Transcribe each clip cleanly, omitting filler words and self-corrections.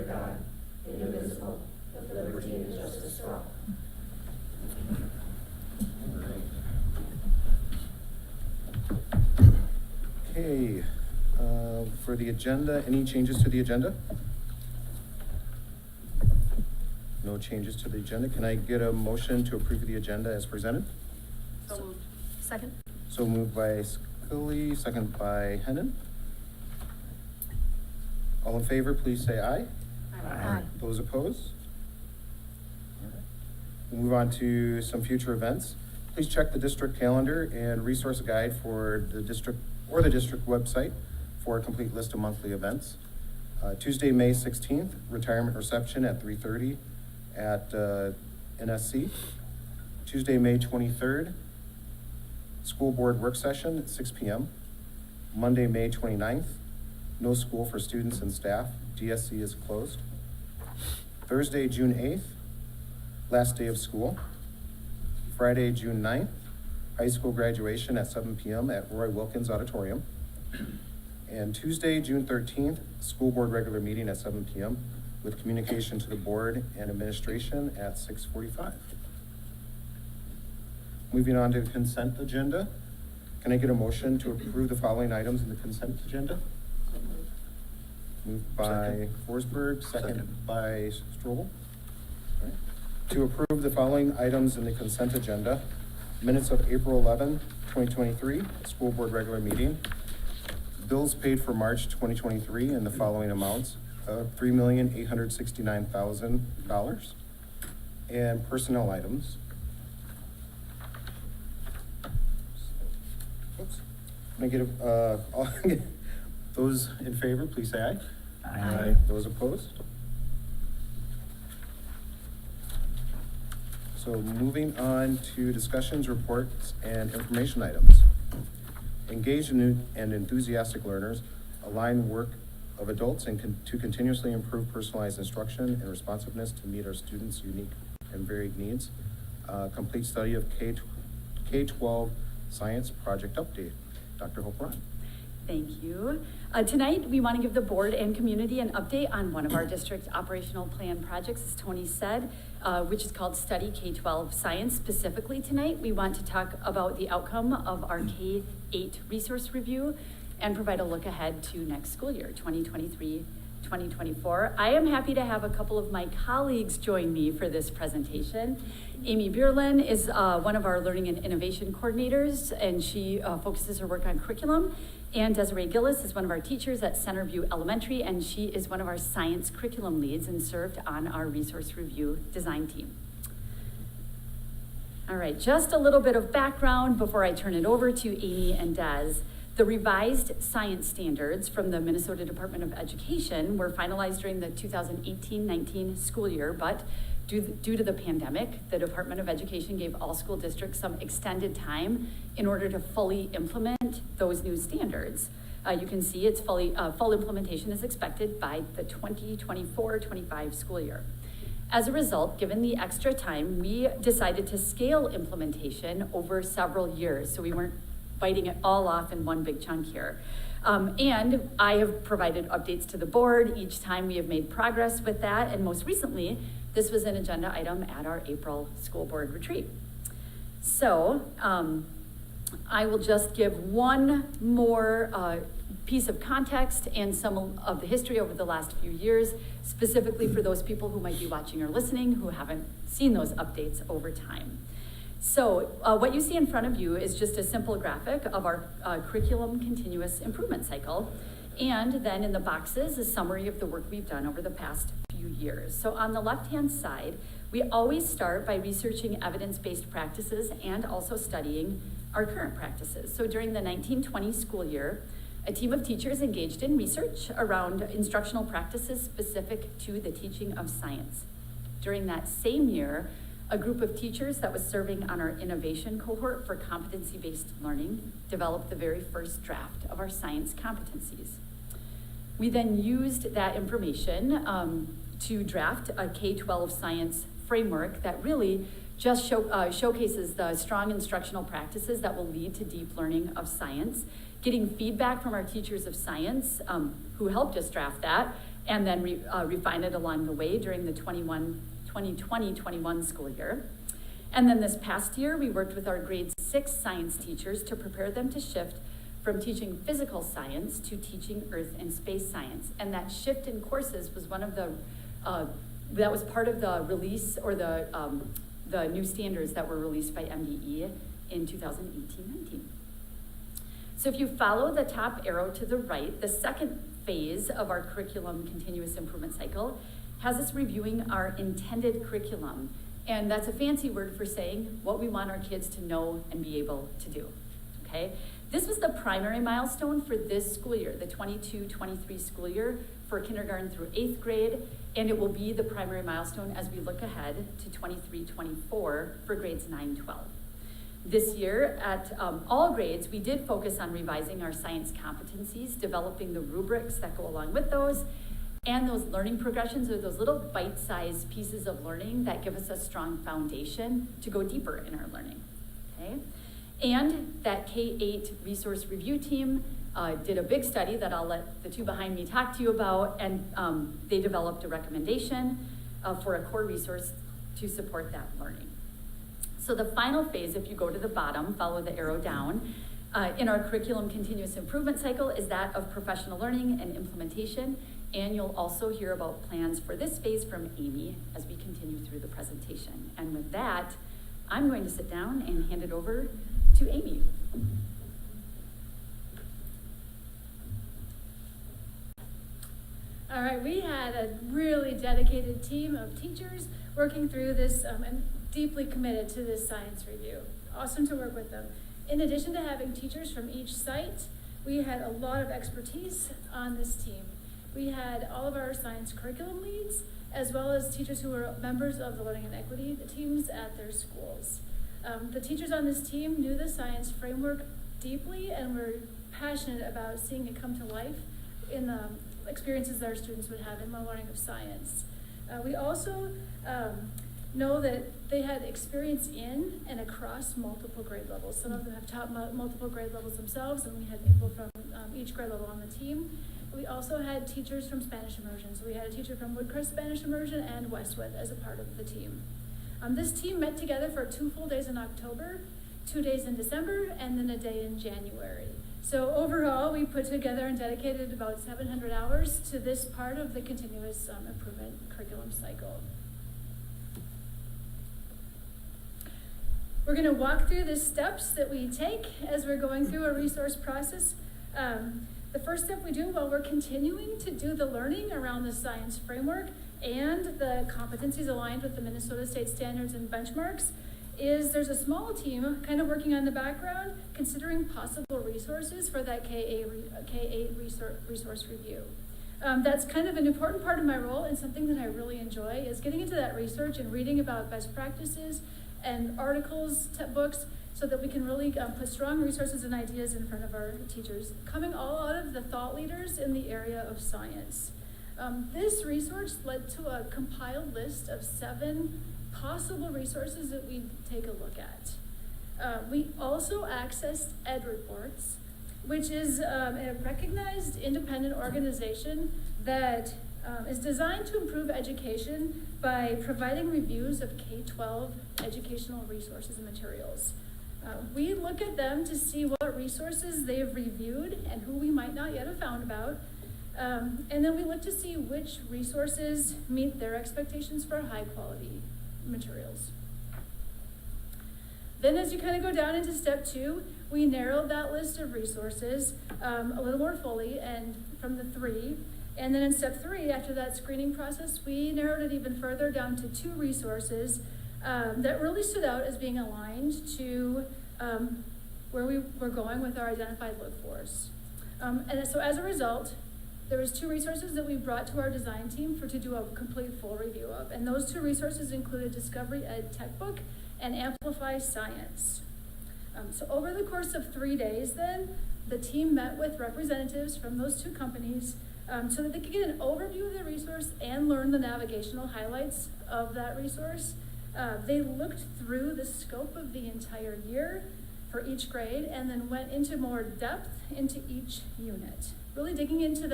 God, indivisible, with liberty and justice for all. Okay, for the agenda, any changes to the agenda? No changes to the agenda. Can I get a motion to approve the agenda as presented? So moved. Second? So moved by Scully, second by Hennan. All in favor, please say aye. Aye. Those opposed? All right. We'll move on to some future events. Please check the district calendar and resource guide for the district or the district website for a complete list of monthly events. Tuesday, May 16th, retirement reception at 3:30 at NSC. Tuesday, May 23rd, school board work session at 6 p.m. Monday, May 29th, no school for students and staff. DSC is closed. Thursday, June 8th, last day of school. Friday, June 9th, high school graduation at 7 p.m. at Roy Wilkins Auditorium. And Tuesday, June 13th, school board regular meeting at 7 p.m. with communication to the board and administration at 6:45. Moving on to the consent agenda. Can I get a motion to approve the following items in the consent agenda? Moved by Forsberg, second by Strobel. All right. To approve the following items in the consent agenda: minutes of April 11, 2023, school board regular meeting. Bills paid for March 2023 in the following amounts: $3,869,000, and personnel items. Oops. Can I get those in favor, please say aye. Aye. Those opposed? So moving on to discussions, reports, and information items. Engaged and enthusiastic learners align work of adults and to continuously improve personalized instruction and responsiveness to meet our students' unique and varied needs. Complete study of K-12 science project update. Dr. Hope Ron. Thank you. Tonight, we want to give the board and community an update on one of our district's operational plan projects, as Tony said, which is called Study K-12 Science. Specifically tonight, we want to talk about the outcome of our K-8 resource review and provide a look ahead to next school year, 2023-2024. I am happy to have a couple of my colleagues join me for this presentation. Amy Bierlin is one of our learning and innovation coordinators, and she focuses her work on curriculum. And Desiree Gillis is one of our teachers at Centerview Elementary, and she is one of our science curriculum leads and served on our resource review design team. All right, just a little bit of background before I turn it over to Amy and Des. The revised science standards from the Minnesota Department of Education were finalized during the 2018-19 school year, but due to the pandemic, the Department of Education gave all school districts some extended time in order to fully implement those new standards. You can see it's full implementation is expected by the 2024-25 school year. As a result, given the extra time, we decided to scale implementation over several years, so we weren't biting it all off in one big chunk here. And I have provided updates to the board each time we have made progress with that, and most recently, this was an agenda item at our April school board retreat. So I will just give one more piece of context and some of the history over the last few years, specifically for those people who might be watching or listening who haven't seen those updates over time. So what you see in front of you is just a simple graphic of our curriculum continuous improvement cycle. And then in the boxes, a summary of the work we've done over the past few years. So on the left-hand side, we always start by researching evidence-based practices and also studying our current practices. So during the 1920 school year, a team of teachers engaged in research around instructional practices specific to the teaching of science. During that same year, a group of teachers that was serving on our innovation cohort for competency-based learning developed the very first draft of our science competencies. We then used that information to draft a K-12 science framework that really just showcases the strong instructional practices that will lead to deep learning of science, getting feedback from our teachers of science who helped us draft that, and then refine it along the way during the 2020-21 school year. And then this past year, we worked with our grade 6 science teachers to prepare them to shift from teaching physical science to teaching earth and space science. And that shift in courses was one of the, that was part of the release or the new standards that were released by MDE in 2018-19. So if you follow the top arrow to the right, the second phase of our curriculum continuous improvement cycle has us reviewing our intended curriculum. And that's a fancy word for saying what we want our kids to know and be able to do, okay? This was the primary milestone for this school year, the 22-23 school year for kindergarten through 8th grade, and it will be the primary milestone as we look ahead to 23-24 for grades 9-12. This year at all grades, we did focus on revising our science competencies, developing the rubrics that go along with those, and those learning progressions are those little bite-sized pieces of learning that give us a strong foundation to go deeper in our learning, okay? And that K-8 resource review team did a big study that I'll let the two behind me talk to you about, and they developed a recommendation for a core resource to support that learning. So the final phase, if you go to the bottom, follow the arrow down, in our curriculum continuous improvement cycle is that of professional learning and implementation. And you'll also hear about plans for this phase from Amy as we continue through the presentation. And with that, I'm going to sit down and hand it over to Amy. All right, we had a really dedicated team of teachers working through this and deeply committed to this science review. Awesome to work with them. In addition to having teachers from each site, we had a lot of expertise on this team. We had all of our science curriculum leads, as well as teachers who were members of the Learning and Equity teams at their schools. The teachers on this team knew the science framework deeply and were passionate about seeing it come to life in the experiences that our students would have in the learning of science. We also know that they had experience in and across multiple grade levels. Some of them have taught multiple grade levels themselves, and we had people from each grade level on the team. We also had teachers from Spanish Immersion. So we had a teacher from Woodcrest Spanish Immersion and Westwood as a part of the team. This team met together for 2 full days in October, 2 days in December, and then a day in January. So overall, we put together and dedicated about 700 hours to this part of the continuous improvement curriculum cycle. We're going to walk through the steps that we take as we're going through a resource process. The first step we do while we're continuing to do the learning around the science framework and the competencies aligned with the Minnesota State standards and benchmarks is there's a small team kind of working on the background, considering possible resources for that K-8 resource review. That's kind of an important part of my role, and something that I really enjoy is getting into that research and reading about best practices and articles, books, so that we can really put strong resources and ideas in front of our teachers, coming all out of the thought leaders in the area of science. This resource led to a compiled list of 7 possible resources that we take a look at. We also accessed EdReports, which is a recognized independent organization that is designed to improve education by providing reviews of K-12 educational resources and materials. We look at them to see what resources they have reviewed and who we might not yet have found about. And then we look to see which resources meet their expectations for high quality materials. Then as you kind of go down into step 2, we narrowed that list of resources a little more fully and from the 3. And then in step 3, after that screening process, we narrowed it even further down to 2 resources that really stood out as being aligned to where we were going with our identified look force. And so as a result, there was 2 resources that we brought to our design team to do a complete full review of. And those 2 resources included Discovery Ed Textbook and Amplify Science. So over the course of 3 days then, the team met with representatives from those 2 companies so that they could get an overview of the resource and learn the navigational highlights of that resource. They looked through the scope of the entire year for each grade and then went into more depth into each unit, really digging into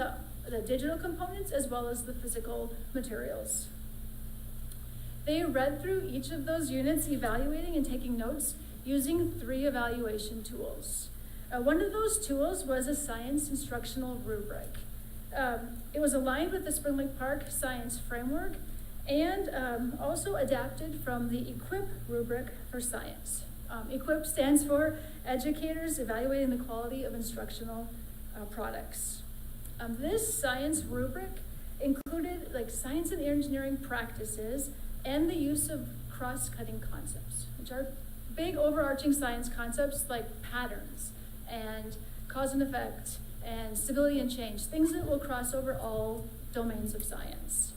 the digital components as well as the physical materials. They read through each of those units, evaluating and taking notes using 3 evaluation tools. One of those tools was a science instructional rubric. It was aligned with the Spring Lake Park Science Framework and also adapted from the EQUIP rubric for science. EQUIP stands for Educators Evaluating the Quality of Instructional Products. This science rubric included like science and engineering practices and the use of cross-cutting concepts, which are big overarching science concepts like patterns and cause and effect and stability and change, things that will cross over all domains of science.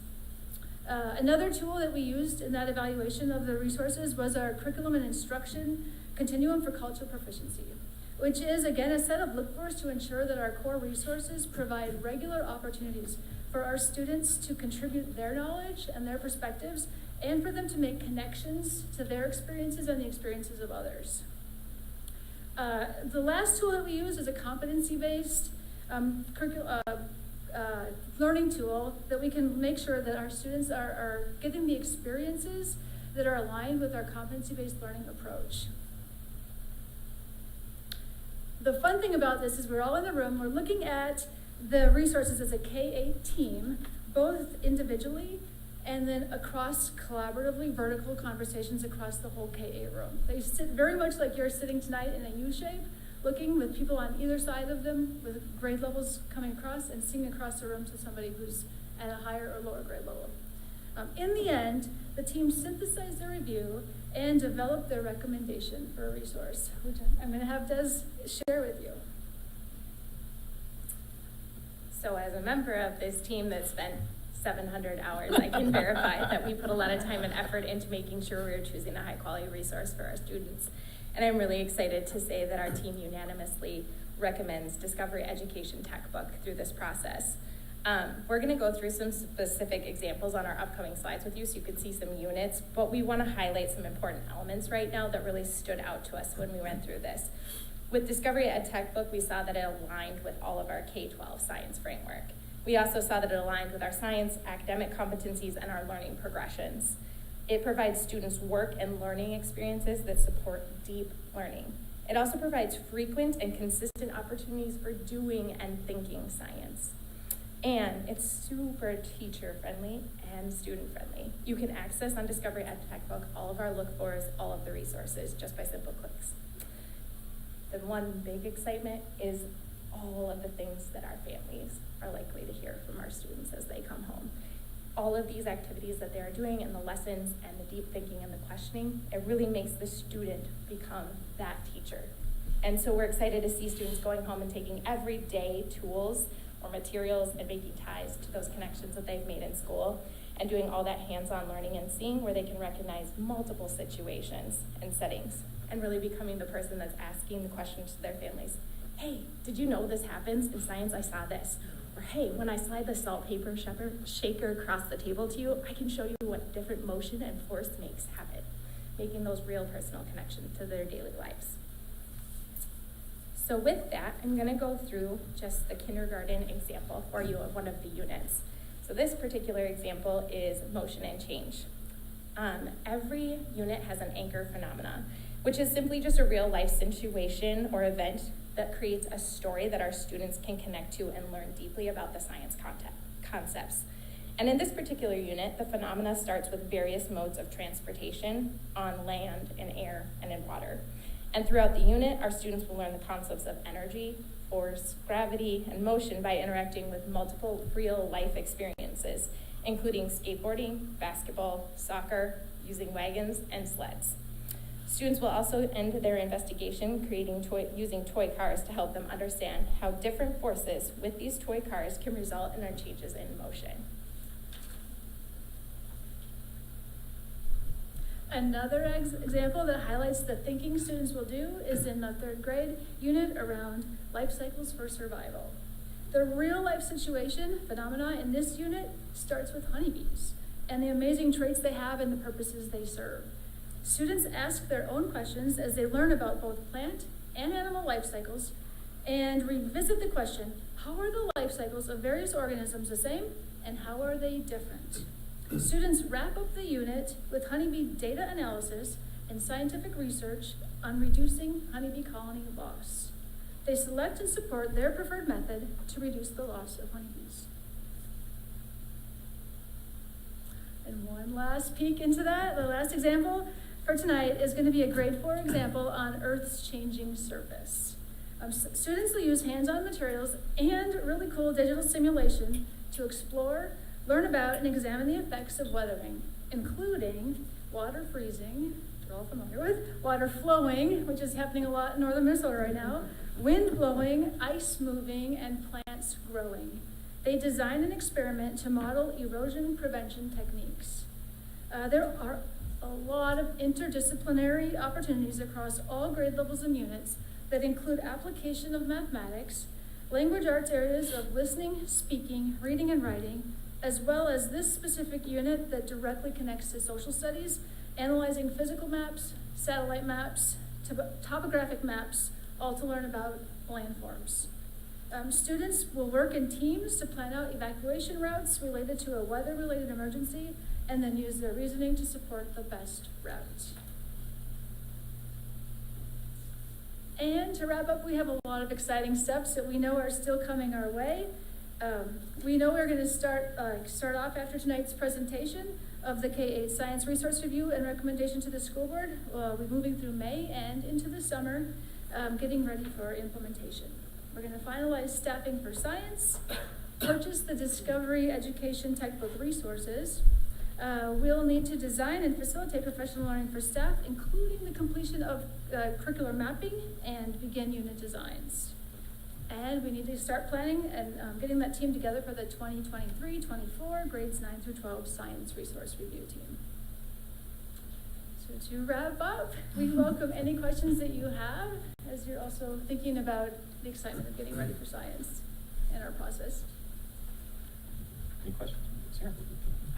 Another tool that we used in that evaluation of the resources was our curriculum and instruction continuum for cultural proficiency, which is again a set of look-fors to ensure that our core resources provide regular opportunities for our students to contribute their knowledge and their perspectives, and for them to make connections to their experiences and the experiences of others. The last tool that we use is a competency-based learning tool that we can make sure that our students are getting the experiences that are aligned with our competency-based learning approach. The fun thing about this is we're all in the room, we're looking at the resources as a K-8 team, both individually and then across collaboratively vertical conversations across the whole K-8 room. They sit very much like you're sitting tonight in a U shape, looking with people on either side of them with grade levels coming across and seeing across the room to somebody who's at a higher or lower grade level. In the end, the team synthesized their review and developed their recommendation for a resource, which I'm going to have Des share with you. So as a member of this team that spent 700 hours, I can verify that we put a lot of time and effort into making sure we were choosing a high quality resource for our students. And I'm really excited to say that our team unanimously recommends Discovery Education Textbook through this process. We're going to go through some specific examples on our upcoming slides with you so you can see some units, but we want to highlight some important elements right now that really stood out to us when we went through this. With Discovery Ed Textbook, we saw that it aligned with all of our K-12 science framework. We also saw that it aligned with our science, academic competencies, and our learning progressions. It provides students work and learning experiences that support deep learning. It also provides frequent and consistent opportunities for doing and thinking science. And it's super teacher-friendly and student-friendly. You can access on Discovery Ed Textbook all of our look-fors, all of the resources, just by simple clicks. The one big excitement is all of the things that our families are likely to hear from our students as they come home. All of these activities that they are doing and the lessons and the deep thinking and the questioning, it really makes the student become that teacher. And so we're excited to see students going home and taking everyday tools or materials and making ties to those connections that they've made in school and doing all that hands-on learning and seeing where they can recognize multiple situations and settings and really becoming the person that's asking the questions to their families. Hey, did you know this happens? In science, I saw this. Or hey, when I slide the saltpaper shaker across the table to you, I can show you what different motion and force makes happen, making those real personal connections to their daily lives. So with that, I'm gonna go through just the kindergarten example for you of one of the units. So this particular example is motion and change. Every unit has an anchor phenomena, which is simply just a real life situation or event that creates a story that our students can connect to and learn deeply about the science concepts. And in this particular unit, the phenomena starts with various modes of transportation on land, in air, and in water. And throughout the unit, our students will learn the concepts of energy, force, gravity, and motion by interacting with multiple real life experiences, including skateboarding, basketball, soccer, using wagons, and sleds. Students will also end their investigation using toy cars to help them understand how different forces with these toy cars can result in our changes in motion. Another example that highlights the thinking students will do is in the 3rd grade unit around life cycles for survival. The real life situation phenomena in this unit starts with honeybees and the amazing traits they have and the purposes they serve. Students ask their own questions as they learn about both plant and animal life cycles and revisit the question, How are the life cycles of various organisms the same, and how are they different? Students wrap up the unit with honeybee data analysis and scientific research on reducing honeybee colony loss. They select and support their preferred method to reduce the loss of honeybees. And one last peek into that, the last example for tonight is going to be a grade 4 example on Earth's changing surface. Students will use hands-on materials and really cool digital simulation to explore, learn about, and examine the effects of weathering, including water freezing, which we're all familiar with, water flowing, which is happening a lot in northern Minnesota right now, wind blowing, ice moving, and plants growing. They design an experiment to model erosion prevention techniques. There are a lot of interdisciplinary opportunities across all grade levels and units that include application of mathematics, language arts areas of listening, speaking, reading, and writing, as well as this specific unit that directly connects to social studies, analyzing physical maps, satellite maps, topographic maps, all to learn about landforms. Students will work in teams to plan out evacuation routes related to a weather-related emergency, and then use their reasoning to support the best route. And to wrap up, we have a lot of exciting steps that we know are still coming our way. We know we're going to start off after tonight's presentation of the K-8 Science Resource Review and recommendation to the school board. We'll be moving through May and into the summer, getting ready for implementation. We're going to finalize staffing for science, purchase the Discovery Education textbook resources. We'll need to design and facilitate professional learning for staff, including the completion of curricular mapping and begin unit designs. And we need to start planning and getting that team together for the 2023-24 grades 9 through 12 science resource review team. So to wrap up, we welcome any questions that you have as you're also thinking about the excitement of getting ready for science and our process. Any questions? Sarah?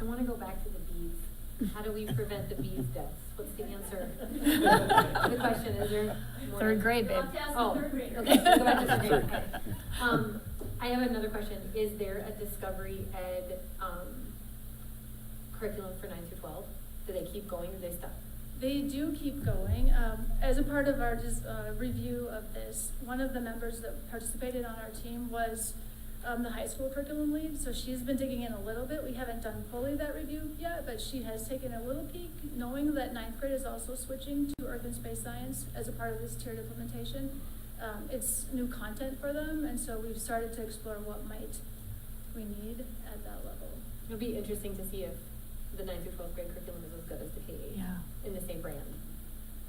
I want to go back to the bees. How do we prevent the bees' deaths? What's the answer? The question is there more? Third grade, babe. Oh, okay. So go back to third grade. Okay. I have another question. Is there a Discovery Ed curriculum for 9 through 12? Do they keep going? Do they stop? They do keep going. As a part of our review of this, one of the members that participated on our team was the high school curriculum lead, so she's been digging in a little bit. We haven't done fully that review yet, but she has taken a little peek, knowing that 9th grade is also switching to Earth and Space Science as a part of this tiered implementation. It's new content for them, and so we've started to explore what might we need at that level. It'll be interesting to see if the 9th through 12th grade curriculum is as good as the K-8 in the same brand.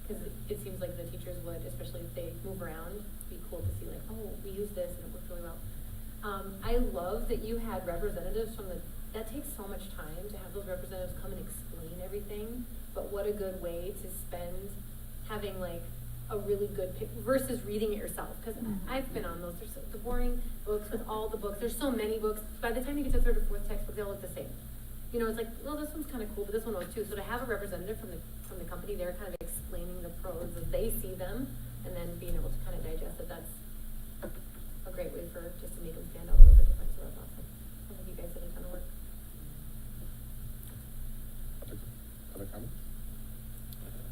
Because it seems like the teachers would, especially if they move around, be cool to see like, oh, we use this and it worked really well. I love that you had representatives from that takes so much time to have those representatives come and explain everything, but what a good way to spend having like a really good pick versus reading it yourself. Because I've been on those, there's the boring books with all the books, there's so many books, by the time you get to 3rd or 4th textbook, they all look the same. You know, it's like, well, this one's kind of cool, but this one was too. So to have a representative from the company there kind of explaining the pros as they see them, and then being able to kind of digest it, that's a great way for just to make them stand out a little bit different. So that's awesome. I think you guys did a ton of work. Other comments?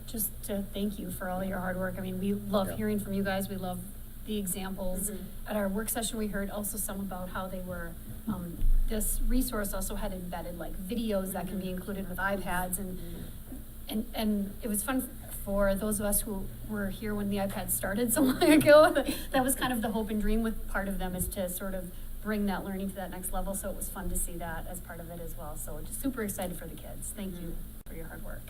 Just to thank you for all your hard work. I mean, we love hearing from you guys. We love the examples. At our work session, we heard also some about how they were, this resource also had embedded like videos that can be included with iPads, and it was fun for those of us who were here when the iPad started so long ago. That was kind of the hope and dream with part of them, is to sort of bring that learning to that next level. So it was fun to see that as part of it as well. So just super excited for the kids. Thank you for your hard work.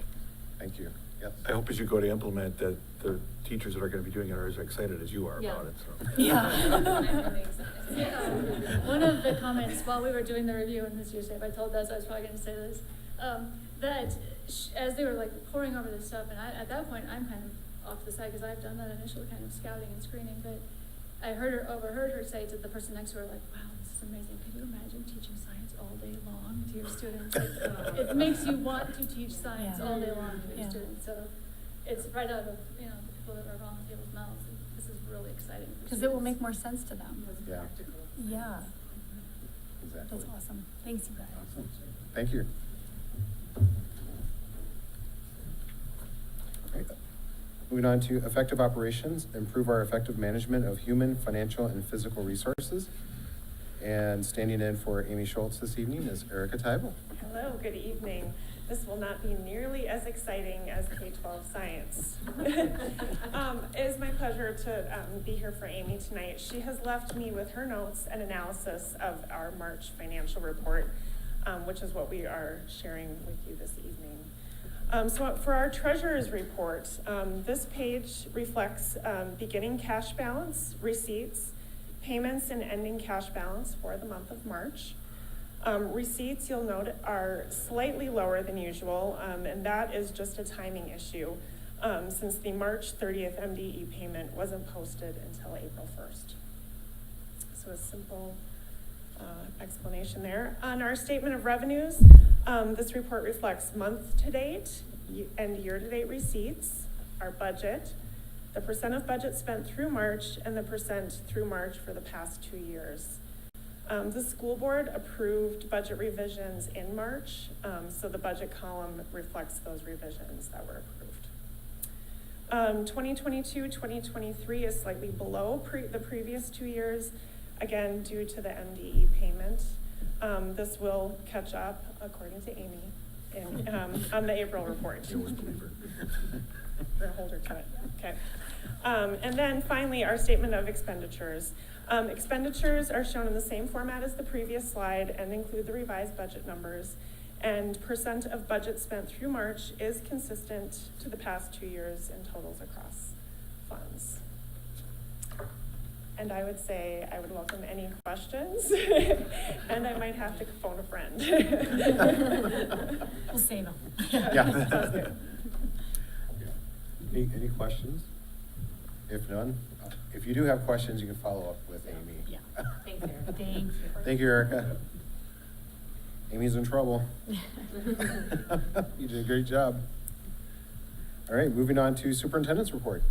Thank you. Yes. I hope as you go to implement that the teachers that are going to be doing it are as excited as you are Yeah. about it. So. Yeah. I'm really excited. One of the comments while we were doing the review in this year's tape, I told Des I was probably going to say this, that as they were like pouring over this stuff, and at that point I'm kind of off the side because I've done that initial kind of scouting and screening, but I overheard her say to the person next to her, like, wow, this is amazing. Could you imagine teaching science all day long to your students? Like, it makes you want to teach science all day long to your students. So it's right out of, the people that are on the people's mouths. This is really exciting. Because it will make more sense to them. Yeah. Yeah, Exactly. that's awesome. Thanks, you guys. Awesome. Thank you. Okay. Moving on to effective operations, improve our effective management of human, financial, and physical resources. And standing in for Amy Schultz this evening is Erica Tybel. Hello, good evening. This will not be nearly as exciting as K-12 science. It is my pleasure to be here for Amy tonight. She has left me with her notes and analysis of our March financial report, which is what we are sharing with you this evening. So for our treasurer's report, this page reflects beginning cash balance, receipts, payments, and ending cash balance for the month of March. Receipts, you'll note, are slightly lower than usual, and that is just a timing issue since the March 30th MDE payment wasn't posted until April 1st. So a simple explanation there. On our statement of revenues, this report reflects month-to-date and year-to-date receipts, our budget, the percent of budget spent through March, and the percent through March for the past 2 years. The school board approved budget revisions in March, so the budget column reflects those revisions that were approved. 2022-2023 is slightly below the previous 2 years, again, due to the MDE payment. This will catch up, according to Amy, on the April report. You always believe her. Or hold her to it, okay. And then finally, our statement of expenditures. Expenditures are shown in the same format as the previous slide and include the revised budget numbers. And percent of budget spent through March is consistent to the past 2 years in totals across funds. And I would say I would welcome any questions, and I might have to phone a friend. We'll save them. Yeah. Sounds good. Any questions? If none, if you do have questions, you can follow up with Amy. Yeah. Thanks, Erica. Thank you. Thank you, Erica. Amy's in trouble. You did a great job. All right, moving on to superintendent's report.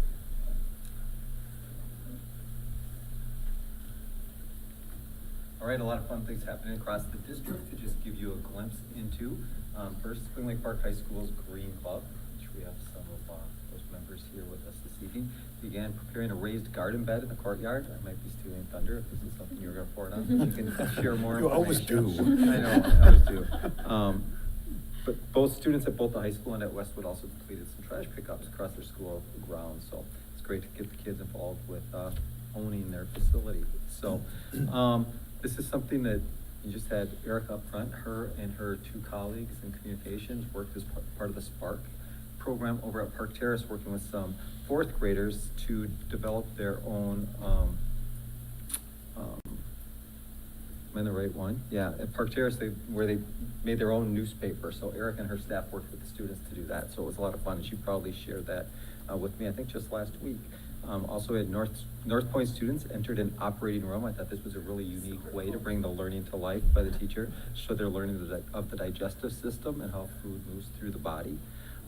All right, a lot of fun things happening across the district. To just give you a glimpse into, first, Spring Lake Park High School's Green Club, which we have some of those members here with us this evening, began preparing a raised garden bed in the courtyard. I might be stealing thunder if this is something you're going to report on. You can share more You always information. do. I know, I always do. But both students at both the high school and at Westwood also completed some trash pickups across their school grounds. So it's great to get the kids involved with owning their facility. So this is something that you just had Erica up front. Her and her 2 colleagues in communications worked as part of the Spark program over at Park Terrace, working with some 4th graders to develop their own, am I in the right one? Yeah, at Park Terrace, where they made their own newspaper. So Eric and her staff worked with the students to do that. So it was a lot of fun, and she probably shared that with me, I think, just last week. Also, at North Point students entered an operating room. I thought this was a really unique way to bring the learning to life by the teacher, show their learning of the digestive system and how food moves through the body.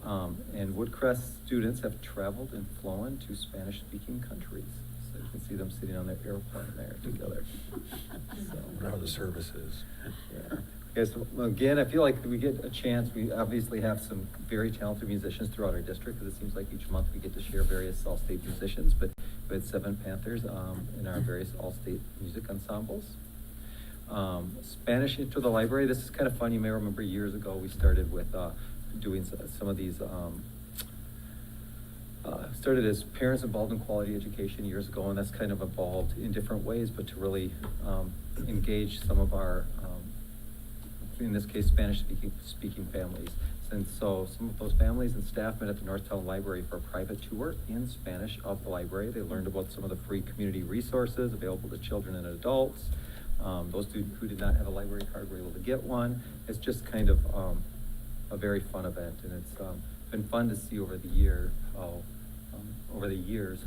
And Woodcrest students have traveled and flown to Spanish-speaking countries. So you can see them sitting on their airplane there together. So, I wonder how the service is. yeah. Okay, so again, I feel like we get a chance. We obviously have some very talented musicians throughout our district, because it seems like each month we get to share various all-state musicians, but we had 7 Panthers in our various all-state music ensembles. Spanish into the library. This is kind of fun. You may remember years ago we started with doing some of these, started as parents involved in quality education years ago, and that's kind of evolved in different ways, but to really engage some of our, in this case, Spanish-speaking families. And so some of those families and staff met at the Northtown Library for a private tour in Spanish of the library. They learned about some of the free community resources available to children and adults. Those who did not have a library card were able to get one. It's just kind of a very fun event, and it's been fun to see over the years how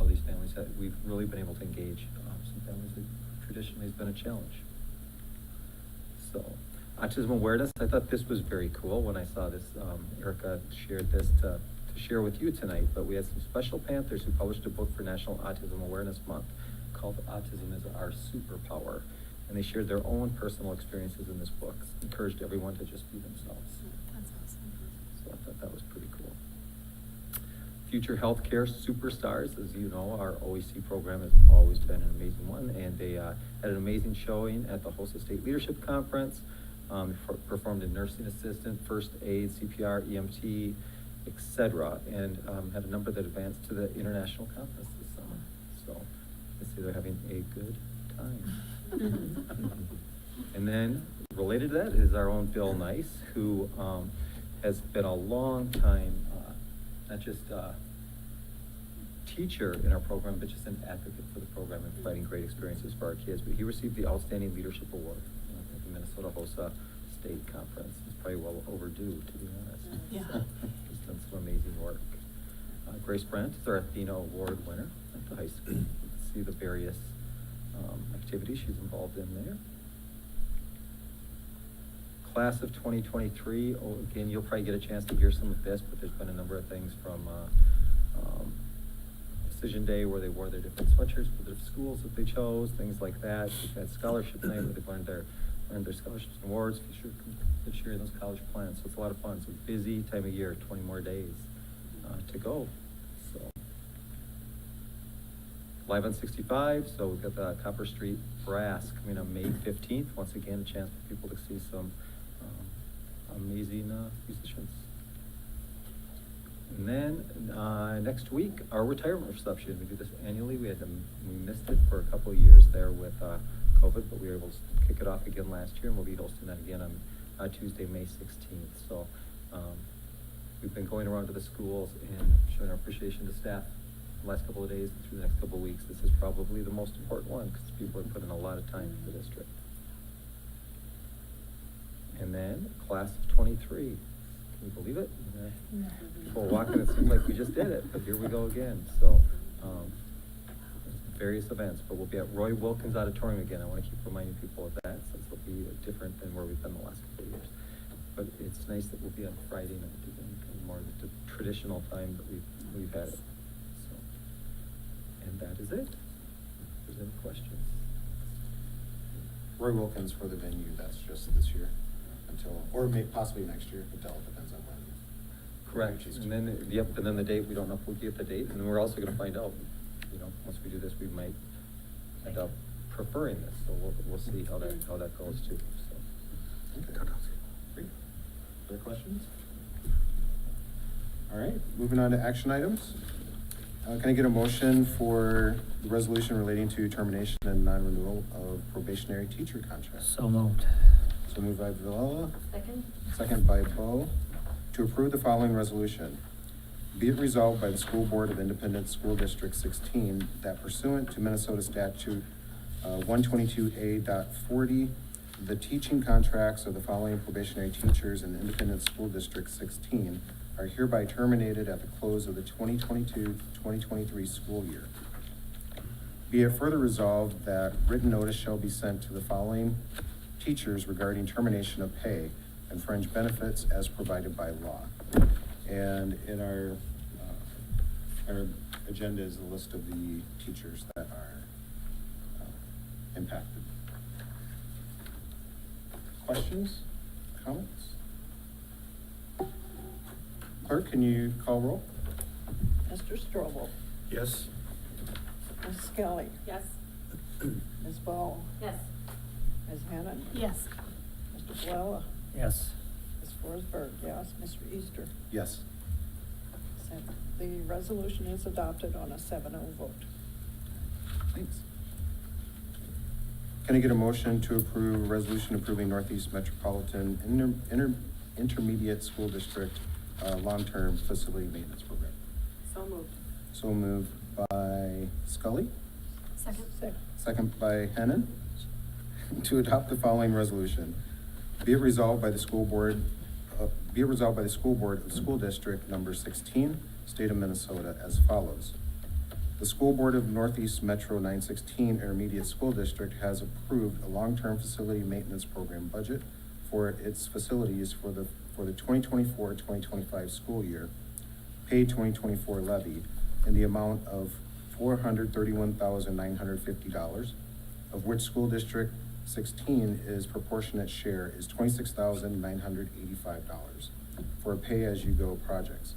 these families we've really been able to engage some families that traditionally has been a challenge. So, autism awareness, I thought this was very cool when I saw this. Erica shared this to share with you tonight, but we had some special Panthers who published a book for National Autism Awareness Month called Autism is Our Superpower. and they shared their own personal experiences in this book, encouraged everyone to just be themselves. That's awesome. So I thought that was pretty cool. Future Healthcare Superstars, as you know, our OEC program has always been an amazing one, and they had an amazing showing at the Hosa State Leadership Conference. Performed in nursing assistant, first aid, CPR, EMT, etc., and had a number that advanced to the international conference this summer. So I see they're having a good time. And then related to that is our own Bill Nice, who has been a long time, not just teacher in our program, but just an advocate for the program and providing great experiences for our kids. But he received the Outstanding Leadership Award at the Minnesota HOSA State Conference. It's probably well overdue, to be honest. Yeah. He's done some amazing work. Grace Brent is our Athena Award winner at the high school. You can see the various activities she's involved in there. Class of 2023, again, you'll probably get a chance to hear some of this, but there's been a number of things from Decision Day where they wore their different sweatshirts for the schools that they chose, things like that. We've had scholarship night where they've earned their scholarships and awards, featuring those college plans. So it's a lot of fun. It's a busy time of year, 20 more days to go. So Live on 65, so we've got the Copper Street Brass coming on May 15th. Once again, a chance for people to see some amazing musicians. And then next week, our retirement reception. We do this annually. We missed it for a couple of years there with COVID, but we were able to kick it off again last year, and we'll be hosting that again on Tuesday, May 16th. So we've been going around to the schools and showing our appreciation to staff the last couple of days and through the next couple of weeks. This is probably the most important one because people are putting a lot of time for the district. And then class of 23. Can you believe it? People walking, it seems like we just did it, but here we go again. So various events, but we'll be at Roy Wilkins Auditorium again. I want to keep reminding people of that since it'll be different than where we've been the last couple of years. But it's nice that we'll be on Friday night again, kind of more the traditional time that we've had it. So, and that is it. If there's any questions. Roy Wilkins for the venue, that's just this year until, or possibly next year, until it depends on when. Correct. And then, and then the date, we don't know if we'll get the date, and then we're also gonna find out, once we do this, we might end up preferring this, so we'll see how that goes too, so. Okay. Great. Other questions? All right, moving on to action items. Can I get a motion for the resolution relating to termination and non-renewal of probationary teacher contracts? So moved. So moved by Villa. Second? Second by Bo. To approve the following resolution. Be it resolved by the School Board of Independent School District 16 that pursuant to Minnesota Statute 122A.40, the teaching contracts of the following probationary teachers in Independent School District 16 are hereby terminated at the close of the 2022-2023 school year. Be it further resolved that written notice shall be sent to the following teachers regarding termination of pay and fringe benefits as provided by law. And in our agenda is a list of the teachers that are impacted. Questions, comments? Clerk, can you call roll? Mr. Strobel, Yes? Ms. Skelly, Yes. Ms. Ball, Yes. Ms. Hannon, Yes. Mr. Flella, Yes. Ms. Forsberg, yes, Mr. Easter. Yes. The resolution is adopted on a 7-0 vote. Thanks. Can I get a motion to approve a resolution approving Northeast Metropolitan Intermediate School District long-term facility maintenance program? So moved. So moved by Scully, Second. second by Hennon, to adopt the following resolution. Be it resolved by the School Board of School District Number 16, State of Minnesota, as follows. The School Board of Northeast Metro 916 Intermediate School District has approved a long-term facility maintenance program budget for its facilities for the 2024-2025 school year, paid 2024 levy in the amount of $431,950, of which School District 16 is proportionate share is $26,985 for pay-as-you-go projects.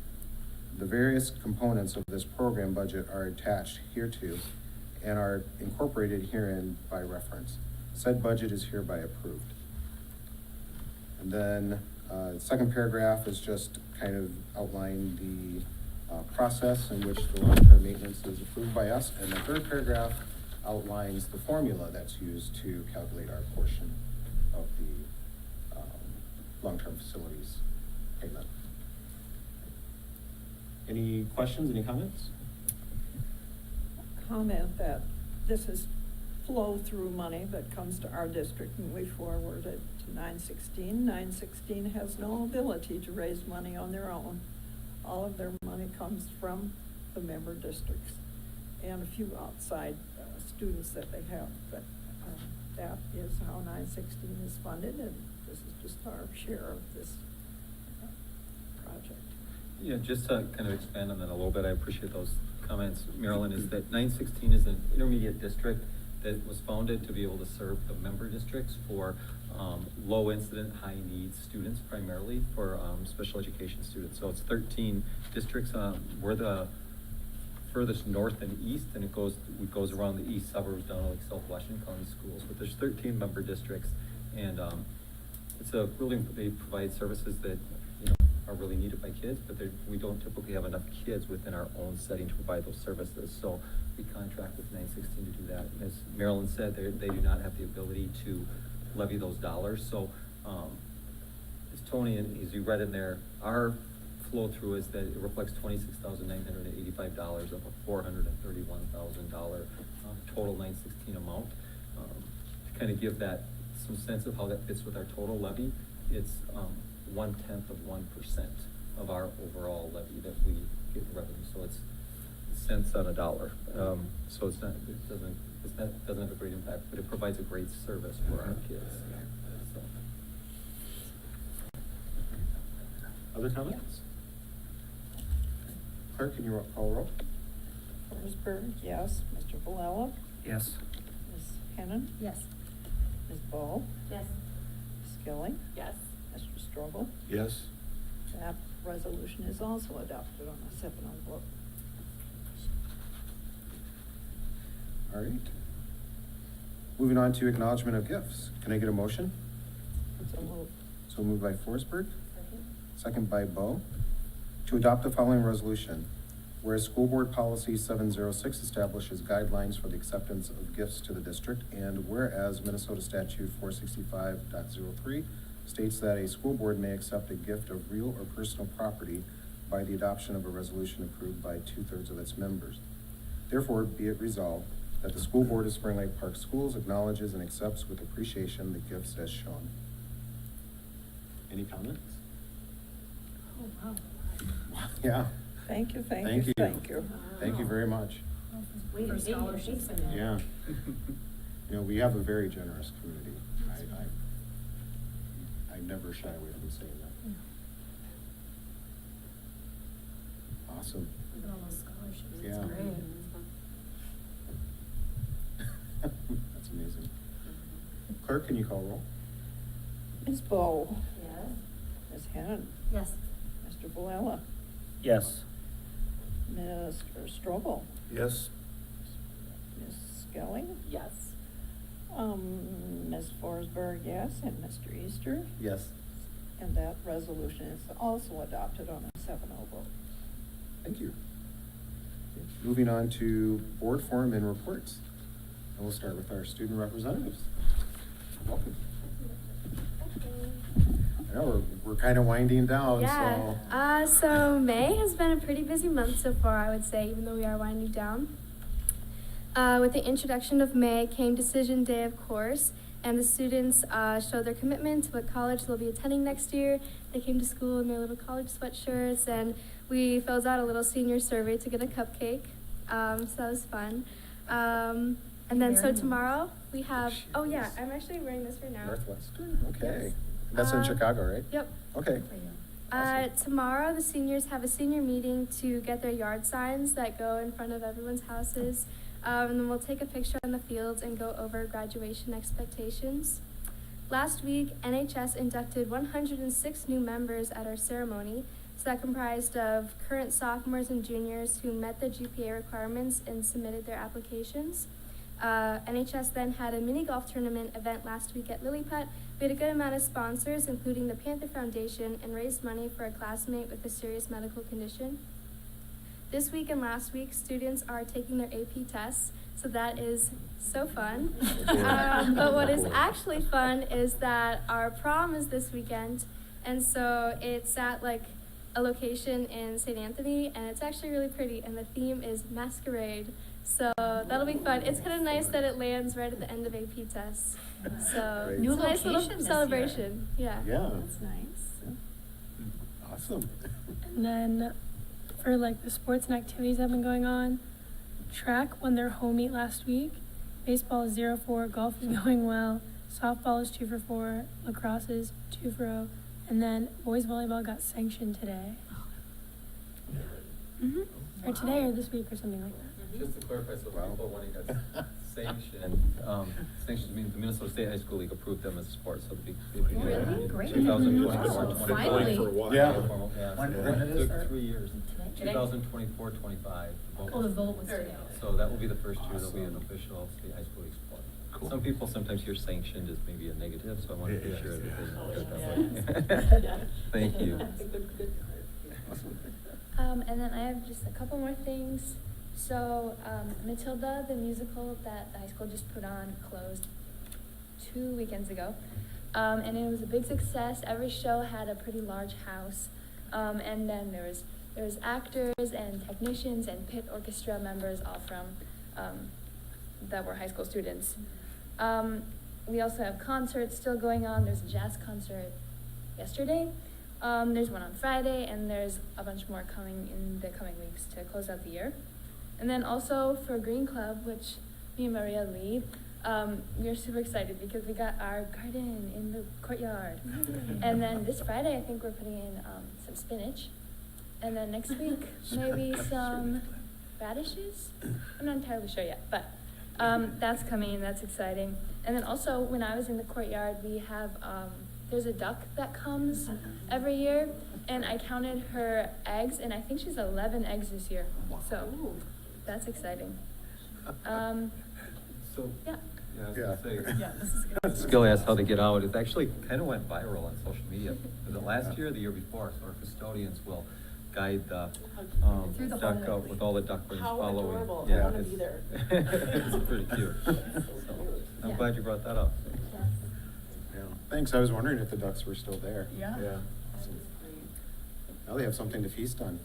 The various components of this program budget are attached hereto and are incorporated herein by reference. Said budget is hereby approved. And then, second paragraph is just kind of outlining the process in which the long-term maintenance is approved by us. And the third paragraph outlines the formula that's used to calculate our portion of the long-term facilities payment. Any questions, any comments? Comment that this is flow-through money that comes to our district and we forward it to 916. 916 has no ability to raise money on their own. All of their money comes from the member districts and a few outside students that they have, but that is how 916 is funded, and this is just our share of this project. Yeah, just to kind of expand on that a little bit, I appreciate those comments, Marilyn, is that 916 is an intermediate district that was founded to be able to serve the member districts for low incident, high needs students, primarily for special education students. So it's 13 districts. We're the furthest north and east, and it goes around the east suburbs down to like South Washington County schools. But there's 13 member districts, and it's a really, they provide services that are really needed by kids, but we don't typically have enough kids within our own setting to provide those services. So we contract with 916 to do that. As Marilyn said, they do not have the ability to levy those dollars. So as Tony, and as you read in there, our flow through is that it reflects $26,985 of a $431,000 total 916 amount. To kind of give that some sense of how that fits with our total levy, it's 1/10 of 1% of our overall levy that we get in revenue. So it's cents on a dollar. So it doesn't have a great impact, but it provides a great service for our kids. So. Other comments? Clerk, can you call roll? Forsberg, yes. Mr. Valella? Yes. Ms. Hennon? Yes. Ms. Ball? Yes. Skilling? Yes. Mr. Strobel? Yes. That resolution is also adopted on a 7-0 vote. All right. Moving on to acknowledgement of gifts. Can I get a motion? So moved. So moved by Forsberg, Second. second by Bo. To adopt the following resolution. Whereas School Board Policy 706 establishes guidelines for the acceptance of gifts to the district, and whereas Minnesota Statute 465.03 states that a school board may accept a gift of real or personal property by the adoption of a resolution approved by 2/3 of its members. Therefore, be it resolved that the school board of Spring Lake Park Schools acknowledges and accepts with appreciation the gifts as shown. Any comments? Oh, wow. Yeah, Thank you, thank Thank you, you. thank you. thank you very much. Wait, For I didn't scholarships think and- so. Yeah. We have a very generous community. I never shy away from saying that. Awesome. Look at all those scholarships. Yeah. It's great. That's amazing. Clerk, can you call roll? Ms. Bowe? Yes. Ms. Hennon? Yes. Mr. Valella? Yes. Mr. Strobel? Yes. Ms. Skilling? Yes. Ms. Forsberg, yes, and Mr. Easter? Yes. And that resolution is also adopted on a 7-0 vote. Thank you. Moving on to board forum and reports. And we'll start with our student representatives. Welcome. I know we're kind of winding down, Yeah. So May has been a pretty busy month so far, I would say, even though we are winding down. With the introduction of May came decision day, of course, and the students showed their commitment to what college they'll be attending next year. They came to school in their little college sweatshirts, and we filled out a little senior survey to get a cupcake. So that was fun. And then so Very nice. tomorrow we have, oh yeah, I'm actually wearing this right now. Northwestern, okay. Yes. That's in Chicago, right? Yep. Okay. For you. Tomorrow, the seniors have a senior meeting to get their yard signs that go in front of everyone's houses. And then we'll take a picture on the fields and go over graduation expectations. Last week, NHS inducted 106 new members at our ceremony. So that comprised of current sophomores and juniors who met the GPA requirements and submitted their applications. NHS then had a mini golf tournament event last week at Lilliput. We had a good amount of sponsors, including the Panther Foundation, and raised money for a classmate with a serious medical condition. This week and last week, students are taking their AP tests, so that is so fun. But what is actually fun is that our prom is this weekend, and so it's at like a location in St. Anthony, and it's actually really pretty, and the theme is masquerade. So that'll be fun. It's kind of nice that it lands right at the end of AP tests. So Great. it's New a nice little location this celebration. Yeah. Yeah, That's nice. awesome. And then for like the sports and activities that have been going on, track won their home meet last week. Baseball is 0-4, golf is going well, softball is 2-for-4, lacrosse is 2-for-0, and then boys volleyball got sanctioned today. Or today or this week or something like that. Just to clarify, so volleyball when it got sanctioned, sanctions means the Minnesota State High School League approved them as a sport, so they began Really? in Great. 2024, Oh, 25. finally. For a while. Yeah. When did it start? Took 3 years. Today? 2024, 25. Oh, the vote was today. So that will be the first year there'll be an official State High School League sport. Cool. Some people sometimes hear sanctioned as maybe a negative, so I wanted to be Yeah, sure that yeah. they heard that way. Thank you. And then I have just a couple more things. So, Matilda, the musical that the high school just put on, closed 2 weekends ago. And it was a big success. Every show had a pretty large house. And then there was actors and technicians and pit orchestra members, all from, that were high school students. We also have concerts still going on. There's a jazz concert yesterday. There's one on Friday, and there's a bunch more coming in the coming weeks to close out the year. And then also for Green Club, which me and Maria lead, we are super excited because we got our garden in the courtyard. And then this Friday, I think we're putting in some spinach. And then next week, maybe some radishes. I'm not entirely sure yet, but that's coming, that's exciting. And then also, when I was in the courtyard, we have, there's a duck that comes every year, and I counted her eggs, and I think she's 11 eggs this year. So that's exciting. So, Yeah. yeah, I was Yeah. gonna say. Yeah, this is good. Skill asked how they get out. It actually kind of went viral on social media. Was it last year or the year before? So our custodians will guide the Through the duck whole- out with all the ducklings How following. adorable. Yeah, I wanna it's- be there. It's pretty cute. So, I'm Yeah. glad you brought that up. Yeah. Thanks, I was wondering if the ducks were still there. Yeah. Yeah. Now they have something to feast on.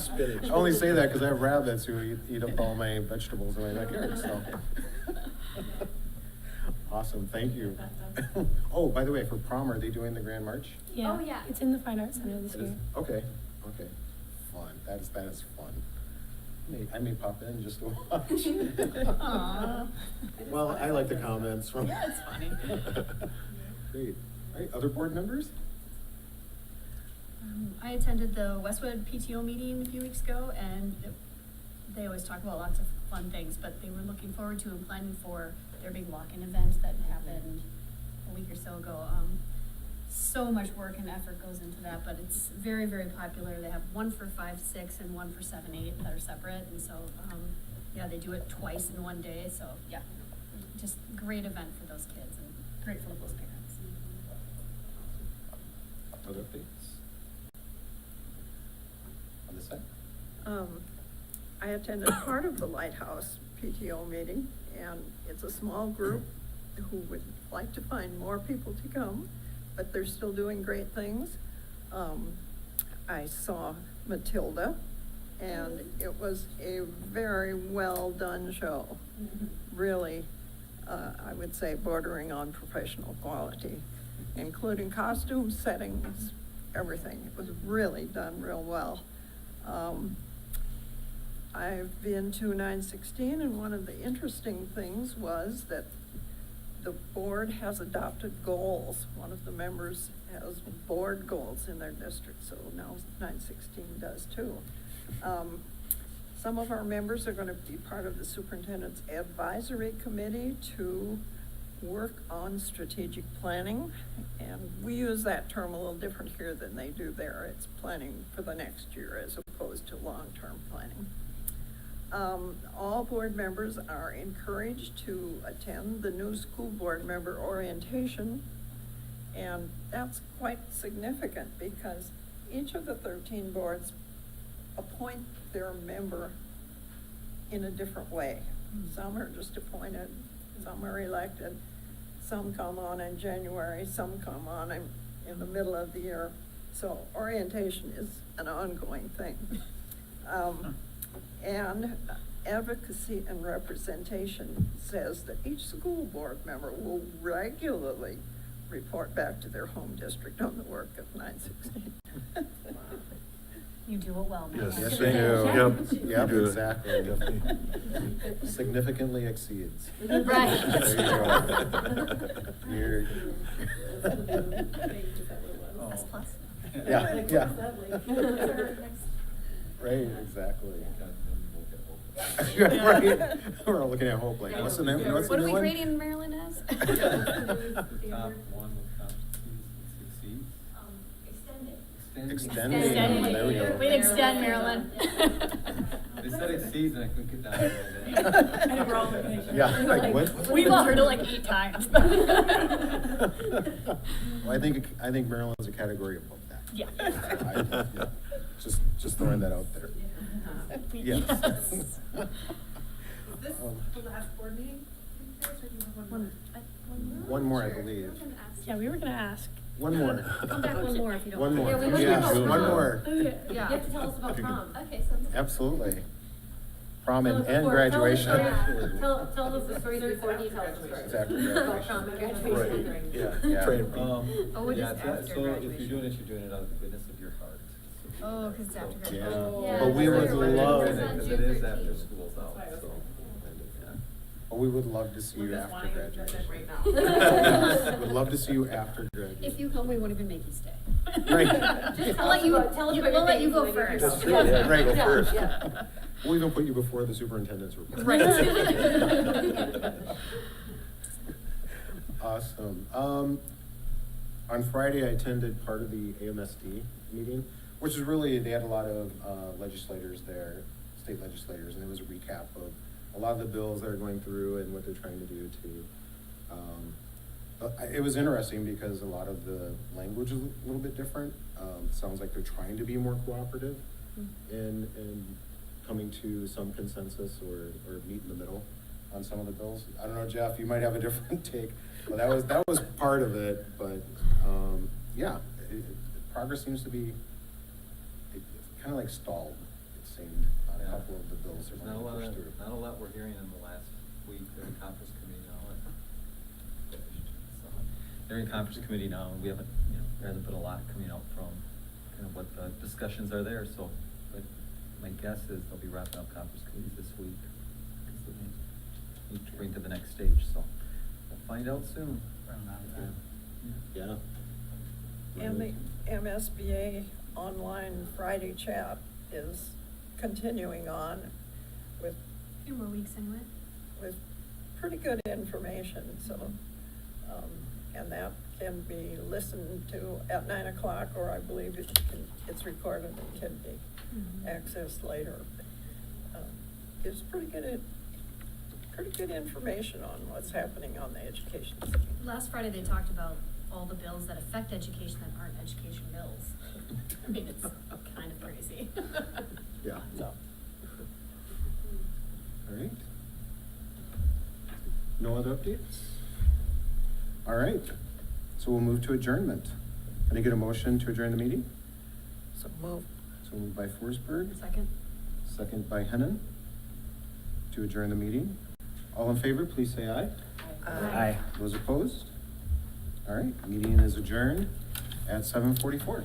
Spinach. I only say that because I have rabbits who eat up all my vegetables in my backyard, so. Awesome, thank you. Oh, by the way, for prom, are they doing the Grand March? Yeah. Oh, yeah. It's in the Fine Arts Center this It is? year. Okay, okay. Fun, that is fun. I may pop in just to watch. Aw. Well, I like the comments from. Yeah, it's funny. Great. All right, other board members? I attended the Westwood PTO meeting a few weeks ago, and they always talk about lots of fun things, but they were looking forward to and planning for their big walk-in event that happened a week or so ago. So much work and effort goes into that, but it's very, very popular. They have one for 5-6 and one for 7-8 that are separate, and so, yeah, they do it twice in one day, so, yeah. Just great event for those kids and great for those parents. Other updates? On this side? I attended part of the Lighthouse PTO meeting, and it's a small group who would like to find more people to come, but they're still doing great things. I saw Matilda, and it was a very well-done show. Really, I would say bordering on professional quality, including costumes, settings, everything. It was really done real well. I've been to 916, and one of the interesting things was that the board has adopted goals. One of the members has board goals in their district, so now 916 does too. Some of our members are gonna be part of the superintendent's advisory committee to work on strategic planning. And we use that term a little different here than they do there. It's planning for the next year as opposed to long-term planning. All board members are encouraged to attend the new school board member orientation. And that's quite significant because each of the 13 boards appoint their member in a different way. Some are just appointed, some are elected, some come on in January, some come on in the middle of the year. So orientation is an ongoing thing. And advocacy and representation says that each school board member will regularly report back to their home district on the work of 916. You do it well, Matt. Yes. Yes, we Yep. do. Yep, You do it. exactly. Definitely. Significantly exceeds. Right. There you go. S plus. Yeah, yeah. Right, exactly. Right, we're all looking at Hope like, what's the name, what's the What are new we one? grading Maryland as? Top one with succeeds. Extending. Extending. There we go. We'd extend, Marilyn. They said exceeds and I couldn't get that. Yeah, like what? We've all heard it like 8 times. Well, I think Maryland's a category above that. Yeah. Yeah. Just throwing that out there. Yes. Is this the last board meeting? Or do you have one more? One more, I believe. Yeah, we were gonna ask. One more. Come back one more if you don't One mind. more. Yeah, we want to Yes, know one prom. more. Okay. You have to tell us about prom. Okay, so. Absolutely. Prom and graduation. Tell us the story before he tells the story. It's after About graduation. prom and graduation. Right. Yeah. Yeah. Train. Oh, it Yeah, is it's not- after so if graduation. you're doing it, you're doing it out of the goodness of your heart. Oh, because it's after So- graduation. Yeah. But we would love, Because it is after school's out, so. we would love to see you after graduation. Right Would love to see you after graduation. If you come, we won't even make you stay. Right. Just We'll let you, tell us you- about we'll your let you things go when you first. go. That's true, yeah. Right, go Yeah, first. yeah. We'll even put you before the superintendent's report. Right. Awesome. On Friday, I attended part of the AMSD meeting, which is really, they had a lot of legislators there, state legislators, and it was a recap of a lot of the bills that are going through and what they're trying to do to, it was interesting because a lot of the language is a little bit different. Sounds like they're trying to be more cooperative in coming to some consensus or meet in the middle on some of the bills. I don't know, Jeff, you might have a different take, but that was part of it, but, yeah, progress seems to be, kind of like stalled, it seemed, on a Yeah. couple of the bills There's they're not a going to lot, push through. not a lot we're hearing in the last week, they're in conference committee now and finished. So, they're in conference committee now, and we haven't, there hasn't been a lot coming out from kind of what the discussions are there, so, but my guess is they'll be wrapping up conference committees this week. Because they need to bring to the next stage, so we'll find out soon. Yeah. And the MSBA online Friday chat is continuing on with, 2 more weeks anyway. with pretty good information, so, and that can be listened to at 9 o'clock, or I believe it's recorded and can be accessed later. Gives pretty good information on what's happening on the education scheme. Last Friday, they talked about all the bills that affect education that aren't education bills. I mean, it's kind of crazy. Yeah. So, All right. No other updates? All right, so we'll move to adjournment. Can I get a motion to adjourn the meeting? so move. So moved by Forsberg, Second. second by Hennan, to adjourn the meeting. All in favor, please say aye. Aye. Those opposed? All right, meeting is adjourned at 7:44.